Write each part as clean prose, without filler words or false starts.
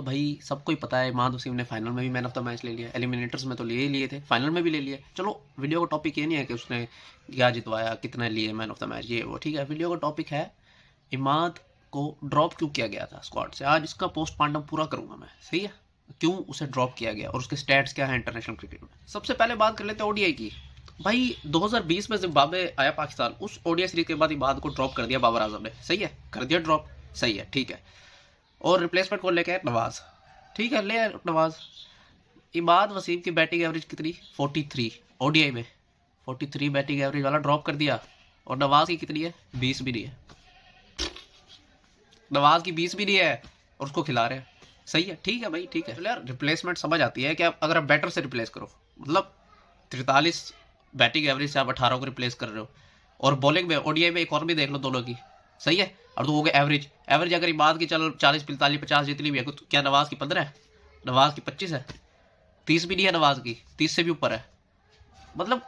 तो भाई सबको ही पता है इमाद वसीम ने फाइनल में भी मैन ऑफ द मैच ले लिया, एलिमिनेटर्स में तो लिए ही लिए थे, फाइनल में भी ले लिया। चलो वीडियो का टॉपिक ये नहीं है कि उसने क्या जितवाया, कितने लिए मैन ऑफ द मैच, ये वो ठीक है। वीडियो का टॉपिक है इमाद को ड्रॉप क्यों किया गया था स्क्वाड से। आज इसका पोस्टमार्टम पूरा करूंगा मैं, सही है, क्यों उसे ड्रॉप किया गया और उसके स्टैट्स क्या है इंटरनेशनल क्रिकेट में। सबसे पहले बात कर लेते हैं ओडीआई की। भाई 2020 में जिम्बाब्वे आया पाकिस्तान, उस ओडीआई सीरीज के बाद इमाद को ड्रॉप कर दिया बाबर आजम ने, सही है, कर दिया ड्रॉप, सही है, ठीक है। और रिप्लेसमेंट को लेके नवाज, ठीक है, ले आए नवाज। इमाद वसीम की बैटिंग एवरेज कितनी, 43 ओडीआई में, 43 बैटिंग एवरेज वाला ड्रॉप कर दिया। और नवाज की कितनी है, 20 भी नहीं है। नवाज की 20 भी नहीं है और उसको खिला रहे हैं, सही है, ठीक है भाई, ठीक है। यार रिप्लेसमेंट समझ आती है कि अगर आप बैटर से रिप्लेस करो, मतलब 43 बैटिंग एवरेज से आप 18 को रिप्लेस कर रहे हो, और बॉलिंग में ओडीआई में एक और भी देख लो दोनों की, सही है। और तो हो गया एवरेज, एवरेज अगर इमाद की चलो 40 45 50 जितनी भी है, तो क्या नवाज की 15 है, नवाज की 25 है, 30 भी नहीं है नवाज की, 30 से भी ऊपर है। मतलब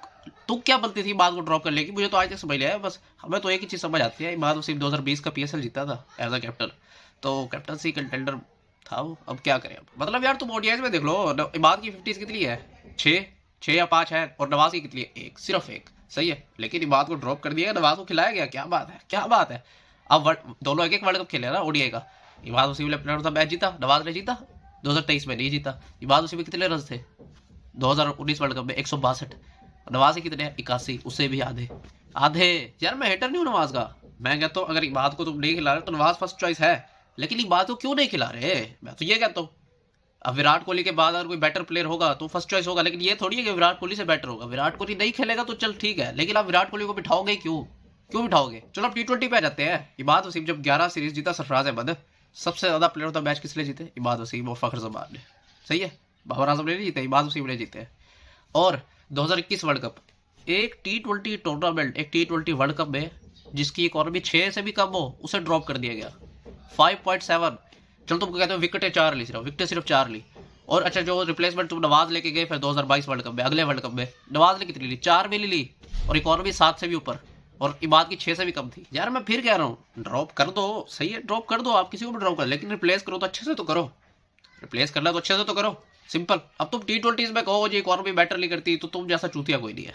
तो क्या बनती थी इमाद को ड्रॉप करने की, मुझे तो आज तक समझ लिया है। बस हमें तो एक ही चीज़ समझ आती है, इमाद वसीम 2020 का पीएसएल जीता था एज अ कैप्टन, तो कैप्टनसी कंटेंडर था वो। अब क्या करें, अब मतलब यार तुम ओडीआई में देख लो, इमाद की 50 कितनी है, 6 या 5 है, और नवाज की कितनी है, एक, सिर्फ एक, सही है। लेकिन इमाद को ड्रॉप कर दिया, नवाज को खिलाया गया, क्या बात है, क्या बात है। अब दोनों एक वर्ल्ड कप खेले ना ओडीआई का। इमाद वसीम ने प्लेयर ऑफ द मैच जीता, नवाज ने जीता, 2023 में नहीं जीता। इमाद वसीम में कितने रन थे 2019 वर्ल्ड कप में, 162। नवाज के कितने, 81, उससे भी आधे आधे। यार मैं हेटर नहीं हूँ नवाज का, मैं कहता हूँ अगर इमाद को तुम नहीं खिला रहे तो नवाज फर्स्ट चॉइस है, लेकिन इमाद को क्यों नहीं खिला रहे, मैं तो ये कहता हूँ। अब विराट कोहली के बाद अगर कोई बेटर प्लेयर होगा तो फर्स्ट चॉइस होगा, लेकिन ये थोड़ी है कि विराट कोहली से बेटर होगा। विराट कोहली नहीं खेलेगा तो चल ठीक है, लेकिन आप विराट कोहली को बिठाओगे क्यों, क्यों बिठाओगे। चलो अब T20 पे आ जाते हैं। इमाद वसीम जब 11 सीरीज जीता सरफराज अहमद, सबसे ज्यादा प्लेयर ऑफ द मैच किस लिए जीते, इमाद वसीम और फखर जमान ने, सही है। बाबर आजम ने नहीं जीते, इमाद वसीम ने जीते। और 2021 वर्ल्ड कप, एक T20 टूर्नामेंट, एक T20 वर्ल्ड कप में जिसकी इकोनॉमी 6 से भी कम हो, उसे ड्रॉप कर दिया गया 5.7। चलो तुमको कहते हो विकेटें 4 ली, सिर्फ विकेटें सिर्फ 4 ली। और अच्छा जो रिप्लेसमेंट तुम नवाज लेके गए फिर 2022 वर्ल्ड कप में, अगले वर्ल्ड कप में नवाज ने कितनी ली, 4 भी ली, और इकोनॉमी 7 से भी ऊपर, और इमाद की 6 से भी कम थी। यार मैं फिर कह रहा हूँ ड्रॉप कर दो, सही है, ड्रॉप कर दो, आप किसी को भी ड्रॉप कर, लेकिन रिप्लेस करो तो अच्छे से तो करो, रिप्लेस करना तो अच्छे से तो करो, सिंपल। अब तुम T20 में कहो जी इकोनॉमी बेटर नहीं करती, तो तुम जैसा चूतिया कोई नहीं है,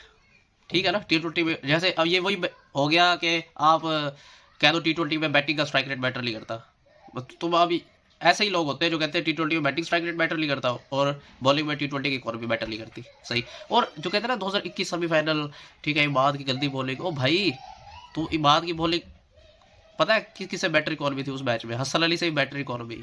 ठीक है ना। T20 में जैसे अब ये वही हो गया कि आप कह दो T20 में बैटिंग का स्ट्राइक रेट बेटर नहीं करता। तुम अभी ऐसे ही लोग होते हैं जो कहते हैं T20 में बैटिंग स्ट्राइक रेट बेटर नहीं करता और बॉलिंग में T20 की इकोनॉमी बेटर नहीं करती, सही। और जो कहते हैं ना 2021 सेमीफाइनल, ठीक है, इमाद की गलती बॉलिंग, ओ भाई तू इमाद की बॉलिंग पता है किससे बेटर इकोनॉमी थी उस मैच में, हसन अली से भी बेटर इकोनॉमी,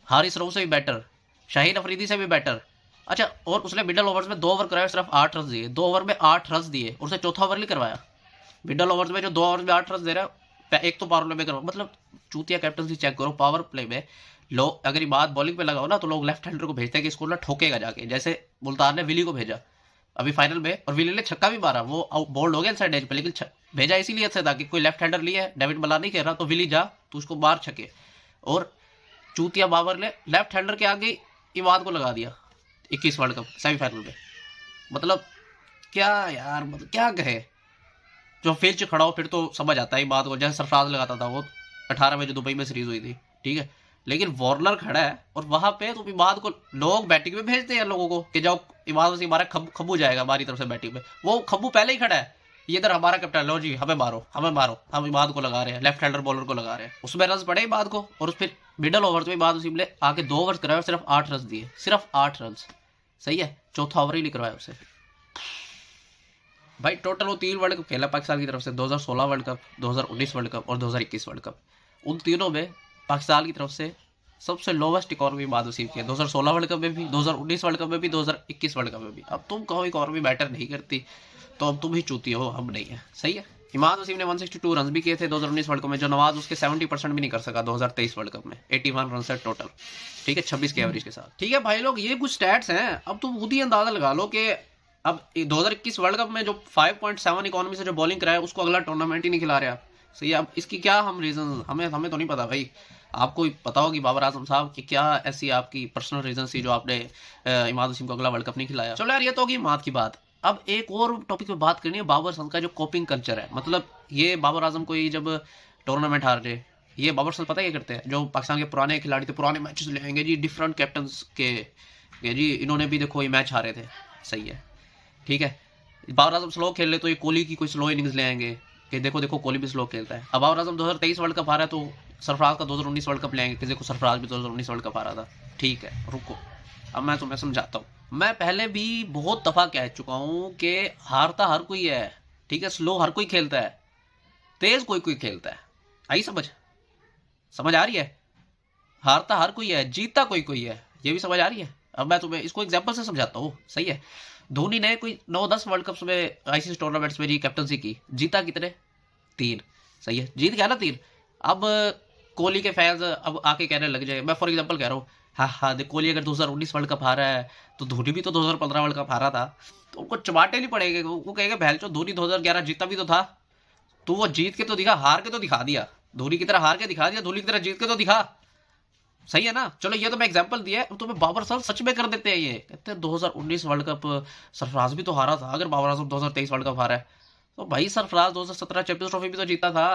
हारिस रऊफ से भी बेटर, शाहीन अफरीदी से भी बेटर। अच्छा और उसने मिडल ओवर्स में 2 ओवर कराए, सिर्फ 8 रन दिए, 2 ओवर में 8 रन दिए, और उसे चौथा ओवर नहीं करवाया। मिडल ओवर्स में जो 2 ओवर में 8 रन दे रहा है, एक तो पावर प्ले में करवा, मतलब चूतिया कैप्टनसी चेक करो। पावर प्ले में लोग अगर ये बात बॉलिंग पे लगाओ ना, तो लोग लेफ्ट हैंडर को भेजते हैं कि इसको ना ठोकेगा जाके, जैसे मुल्तान ने विली को भेजा अभी फाइनल में, और विली ने छक्का भी मारा, वो बोल्ड हो गया इनसाइड एज पे, लेकिन भेजा इसीलिए था ताकि कोई लेफ्ट हैंडर लिया है, डेविड मलान नहीं कह रहा, तो विली जा तो उसको मार छके। और चूतिया बाबर ने लेफ्ट हैंडर के आगे इमाद को लगा दिया 21 वर्ल्ड कप सेमीफाइनल में। मतलब क्या यार, मतलब क्या कहे। जो फील्ड खड़ा हो फिर तो समझ आता है इमाद को, जैसे सरफराज लगाता था वो 18 में जो दुबई में सीरीज हुई थी, ठीक है। लेकिन वार्नर खड़ा है और वहां पे तो इमाद को लोग बैटिंग में भेजते हैं लोगों को कि जाओ इमाद वसीम हमारा खब्बू जाएगा हमारी तरफ से बैटिंग में, वो खब्बू पहले ही खड़ा है, ये इधर हमारा कैप्टन, लो जी हमें मारो हमें मारो, हम इमाद को लगा रहे हैं, लेफ्ट हैंडर बॉलर को लगा रहे हैं, उसमें रन पड़े इमाद को। और फिर मिडल ओवर में इमाद वसीम ने आके 2 ओवर कराए और सिर्फ 8 रन दिए, सिर्फ 8 रन, सही है, चौथा ओवर ही नहीं करवाया उसे। भाई टोटल वो 3 वर्ल्ड कप खेला पाकिस्तान की तरफ से, 2016 वर्ल्ड कप, 2019 वर्ल्ड कप और 2021 वर्ल्ड कप। उन तीनों में पाकिस्तान की तरफ से सबसे लोवेस्ट इकोनॉमी इमाद वसीम की है, 2016 वर्ल्ड कप में भी, 2019 वर्ल्ड कप में भी, 2021 वर्ल्ड कप में भी। अब तुम कहो इकोनॉमी मैटर नहीं करती, तो अब तुम ही चूती हो, हम नहीं है, सही है। इमाद वसीम ने 162 रन भी किए थे 2019 वर्ल्ड कप में, जो नवाज उसके 70% भी नहीं कर सका 2023 वर्ल्ड कप में, 81 रन से टोटल, ठीक है, 26 के एवरेज के साथ, ठीक है भाई लोग, ये कुछ स्टैट्स हैं। अब तुम खुद ही अंदाजा लगा लो कि अब 2021 वर्ल्ड कप में जो 5.7 इकोनॉमी से जो बॉलिंग कराया उसको अगला टूर्नामेंट ही नहीं खिला रहा, सही है। अब इसकी क्या हम रीजन, हमें तो नहीं पता भाई, आपको पता होगी बाबर आजम साहब कि क्या ऐसी आपकी पर्सनल रीजन थी जो आपने इमाद वसीम को अगला वर्ल्ड कप नहीं खिलाया। चलो यार ये तो होगी इमाद की बात। अब एक और टॉपिक पे बात करनी है, बाबर आजम का जो कॉपिंग कल्चर है। मतलब ये बाबर आजम को ही जब टूर्नामेंट हार रहे, ये बाबर अजम पता है क्या करते हैं, जो पाकिस्तान के पुराने खिलाड़ी थे, पुराने मैचेस ले आएंगे जी डिफरेंट कैप्टन्स के जी इन्होंने भी देखो ये मैच हारे थे, सही है, ठीक है। बाबर आजम स्लो खेल रहे तो ये कोहली की कोई स्लो इनिंग्स ले आएंगे कि देखो देखो कोहली भी स्लो खेलता है। अब बाबर आजम 2023 वर्ल्ड कप आ रहा है तो सरफराज का 2019 वर्ल्ड कप ले आएंगे कि देखो सरफराज भी 2019 वर्ल्ड कप आ रहा था। ठीक है रुको, अब मैं तुम्हें समझाता हूँ। मैं पहले भी बहुत दफा कह चुका हूँ कि हारता हर कोई है, ठीक है, स्लो हर कोई खेलता है, तेज कोई कोई खेलता है। आई समझ, समझ आ रही है? हारता हर कोई है, जीतता कोई कोई है, ये भी समझ आ रही है? अब मैं तुम्हें इसको एग्जांपल से समझाता हूँ, सही है। धोनी ने कोई 9-10 वर्ल्ड कप्स में आईसीसी टूर्नामेंट्स में जी कैप्टनसी की, जीता कितने? 3, सही है, जीत गया ना 3। अब कोहली के फैंस अब आके कहने लग जाए, मैं फॉर एग्जांपल कह रहा हूँ, हाँ हाँ देख कोहली अगर 2019 वर्ल्ड कप हारा है तो धोनी भी तो 2015 वर्ल्ड कप हारा था, तो उनको चमाटे नहीं पड़ेंगे, वो कहेंगे भैल चो धोनी 2011 जीता भी तो था, तो वो जीत के तो दिखा, हार के तो दिखा दिया, धोनी की तरह हार के दिखा दिया, धोनी की तरह जीत के तो दिखा, सही है ना। चलो ये तो मैं एग्जांपल दिया है, तुम्हें बाबर आजम सच में कर देते हैं, ये कहते हैं 2019 वर्ल्ड कप सरफराज भी तो हारा था, अगर बाबर आजम 2023 वर्ल्ड कप हारा है तो भाई सरफराज 2017 चैंपियंस ट्रॉफी भी तो जीता था,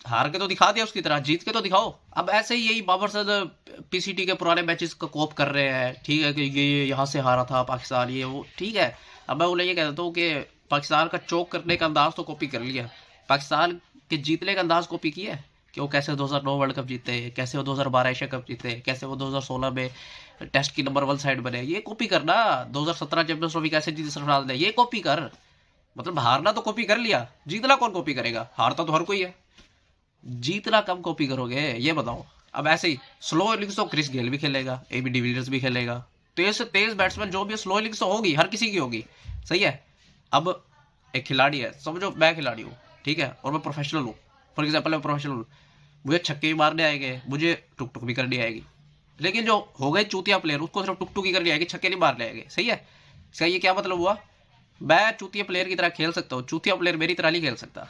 हार के तो दिखा दिया उसकी तरह, जीत के तो दिखाओ। अब ऐसे ही यही बाबर सद पीसीटी के पुराने मैचेस का कोप कर रहे हैं, ठीक है, कि ये यहाँ से हारा था पाकिस्तान, ये वो, ठीक है। अब मैं उन्हें ये कह देता हूँ कि पाकिस्तान का चोक करने का अंदाज तो कॉपी कर लिया, पाकिस्तान के जीतने का अंदाज कॉपी किया है कि वो कैसे 2009 वर्ल्ड कप जीते, कैसे वो 2012 एशिया कप जीते, कैसे वो 2016 में टेस्ट की नंबर 1 साइड बने, ये कॉपी करना। 2017 चैंपियंस ट्रॉफी कैसे जीती सरफराज ने, ये कॉपी कर। मतलब हारना तो कॉपी कर लिया, जीतना कौन कॉपी करेगा? हारता तो हर कोई है, जीतना कम कॉपी करोगे, ये बताओ। अब ऐसे ही स्लो इनिंग्स तो क्रिस गेल भी खेलेगा, एबी डिविलियर्स भी खेलेगा, तेज से तेज बैट्समैन जो भी स्लो इनिंग्स तो होगी, हर किसी की होगी, सही है। अब एक खिलाड़ी है, समझो मैं खिलाड़ी हूँ, ठीक है, और मैं प्रोफेशनल हूँ, फॉर एग्जाम्पल मैं प्रोफेशनल हूँ, मुझे छक्के भी मारने आएंगे, मुझे टुक टुक भी करनी आएगी, लेकिन जो हो गए चूतिया प्लेयर उसको सिर्फ टुक टुक ही करनी आएगी, छक्के नहीं मारने आएंगे, सही है। इसका ये क्या मतलब हुआ? मैं चूतिया प्लेयर की तरह खेल सकता हूँ, चूतिया प्लेयर मेरी तरह नहीं खेल सकता।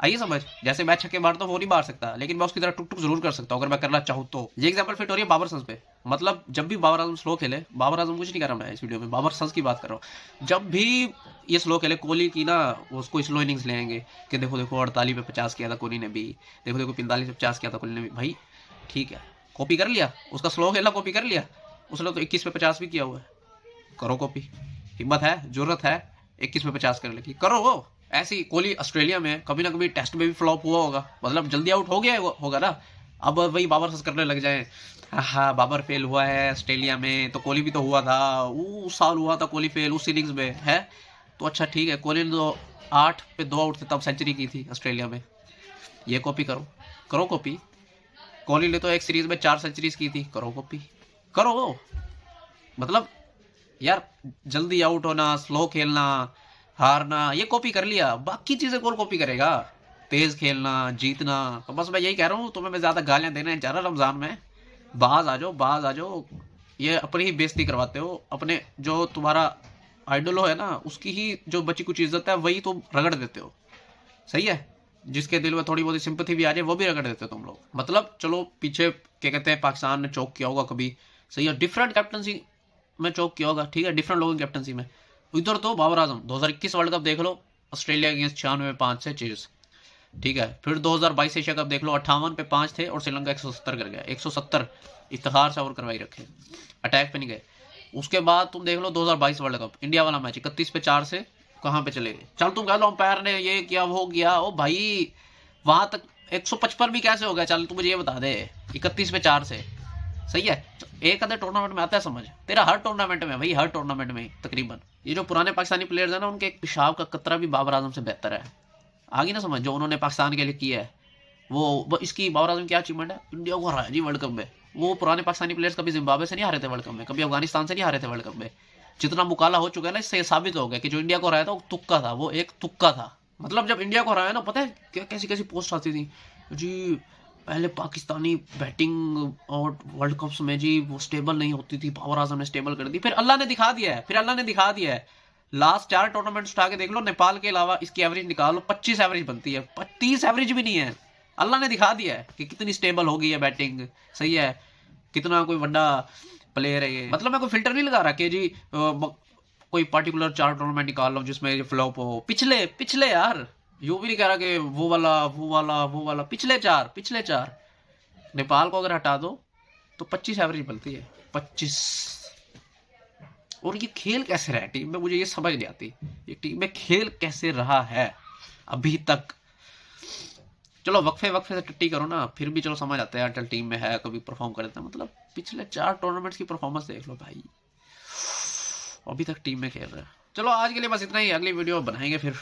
आइए समझ, जैसे मैं छक्के मारता हूँ वो नहीं मार सकता, लेकिन मैं उसकी तरह टुक टुक जरूर कर सकता हूँ अगर मैं करना चाहूँ तो। ये एग्जांपल फिट हो रही है बाबर सन्स पे। मतलब जब भी बाबर आजम स्लो खेले, बाबर आजम कुछ नहीं कर रहा मैं इस वीडियो में, बाबर सन्स की बात कर रहा हूँ, जब भी ये स्लो खेले कोहली की ना, उसको स्लो इनिंग्स ले आएंगे कि देखो देखो 48 पे 50 किया था कोहली ने भी, देखो देखो 45 पे 50 किया था कोहली ने भी। भाई ठीक है, कॉपी कर लिया उसका स्लो खेलना, कॉपी कर लिया, उसने तो 21 पे 50 भी किया हुआ है, करो कॉपी, हिम्मत है, जरूरत है 21 पे 50 करने की, करो वो। ऐसे ही कोहली ऑस्ट्रेलिया में कभी ना कभी टेस्ट में भी फ्लॉप हुआ होगा, मतलब जल्दी आउट हो गया होगा ना। अब वही बाबर सस करने लग जाए, हाँ बाबर फेल हुआ है ऑस्ट्रेलिया में, तो कोहली भी तो हुआ था, उस साल हुआ था कोहली फेल उस इनिंग्स में है, तो अच्छा ठीक है, कोहली ने तो 8 पे 2 आउट थे तब सेंचुरी की थी ऑस्ट्रेलिया में, ये कॉपी करो, करो कॉपी। कोहली ने तो एक सीरीज में 4 सेंचुरीज की थी, करो कॉपी, करो। मतलब यार जल्दी आउट होना, स्लो खेलना, हारना, ये कॉपी कर लिया, बाकी चीजें कौन कॉपी करेगा? तेज खेलना, जीतना। तो बस मैं यही कह रहा हूँ, तुम्हें मैं ज्यादा गालियां देने जा रहा रमजान में, बाज आ जाओ, बाज आ जाओ। ये अपनी ही बेइज्जती करवाते हो, अपने जो तुम्हारा आइडल है ना उसकी ही जो बची कुछ इज्जत है वही तुम रगड़ देते हो, सही है। जिसके दिल में थोड़ी बहुत सिंपैथी भी आ जाए वो भी रगड़ देते हो तुम लोग। मतलब चलो पीछे क्या कहते हैं पाकिस्तान ने चौक किया होगा कभी, सही है, डिफरेंट कैप्टनसी में चौक किया होगा, ठीक है, डिफरेंट लोगों की कैप्टनसी में। इधर तो बाबर आजम 2021 वर्ल्ड कप देख लो, ऑस्ट्रेलिया अगेंस्ट 96 पे 5 से चीज, ठीक है। फिर 2022 एशिया कप देख लो, 58 पे 5 थे और श्रीलंका 170 कर गया, 170 इफ्तार से और करवाई रखे, अटैक पे नहीं गए। उसके बाद तुम देख लो 2022 वर्ल्ड कप इंडिया वाला मैच 31 पे 4 से कहाँ पे चले गए। चल तुम कह लो अंपायर ने ये किया वो किया, ओ भाई वहां तक 155 भी कैसे हो गया, चल तू मुझे ये बता दे, 31 पे 4 से, सही है। एक आधे टूर्नामेंट में आता है समझ, तेरा हर टूर्नामेंट में भाई, हर टूर्नामेंट में तकरीबन। ये जो पुराने पाकिस्तानी प्लेयर्स है ना, उनके पेशाब का कतरा भी बाबर आजम से बेहतर है, आगे ना समझ, जो उन्होंने पाकिस्तान के लिए किया है वो इसकी बाबर आजम क्या अचीवमेंट है, इंडिया को हराया जी वर्ल्ड कप में। वो पुराने पाकिस्तानी प्लेयर्स कभी जिम्बाब्वे से नहीं हारे थे वर्ल्ड कप में, कभी अफगानिस्तान से नहीं हारे थे वर्ल्ड कप में। जितना मुकाला हो चुका है ना, इससे साबित हो गया कि जो इंडिया को हराया था वो तुक्का था, वो एक तुक्का था। मतलब जब इंडिया को हराया ना, पता है कैसी कैसी पोस्ट आती थी जी, पहले पाकिस्तानी बैटिंग और वर्ल्ड कप्स में जी वो स्टेबल नहीं होती थी, बाबर आजम ने स्टेबल कर दी। फिर अल्लाह ने दिखा दिया है, फिर अल्लाह ने दिखा दिया है, लास्ट 4 टूर्नामेंट उठा के देख लो, नेपाल के अलावा इसकी एवरेज निकाल लो, 25 एवरेज बनती है, 30 एवरेज भी नहीं है। अल्लाह ने दिखा दिया है कि कितनी स्टेबल हो गई है बैटिंग, सही है, कितना कोई बड़ा प्लेयर है ये। मतलब मैं कोई फिल्टर नहीं लगा रहा कि जी कोई पर्टिकुलर 4 टूर्नामेंट निकाल लो जिसमें फ्लॉप हो, पिछले पिछले यार यूं भी नहीं कह रहा कि वो वाला पिछले चार नेपाल को अगर हटा दो तो 25 एवरेज बनती है, 25। और ये खेल कैसे रहा है टीम में, मुझे ये समझ नहीं आती, ये टीम में खेल कैसे रहा है अभी तक। चलो वक्फे वक्फे से टट्टी करो ना, फिर भी चलो समझ आता है अटल टीम में है, कभी परफॉर्म कर देता है। मतलब पिछले 4 टूर्नामेंट्स की परफॉर्मेंस देख लो भाई, अभी तक टीम में खेल रहा है। चलो आज के लिए बस इतना ही, अगली वीडियो बनाएंगे फिर।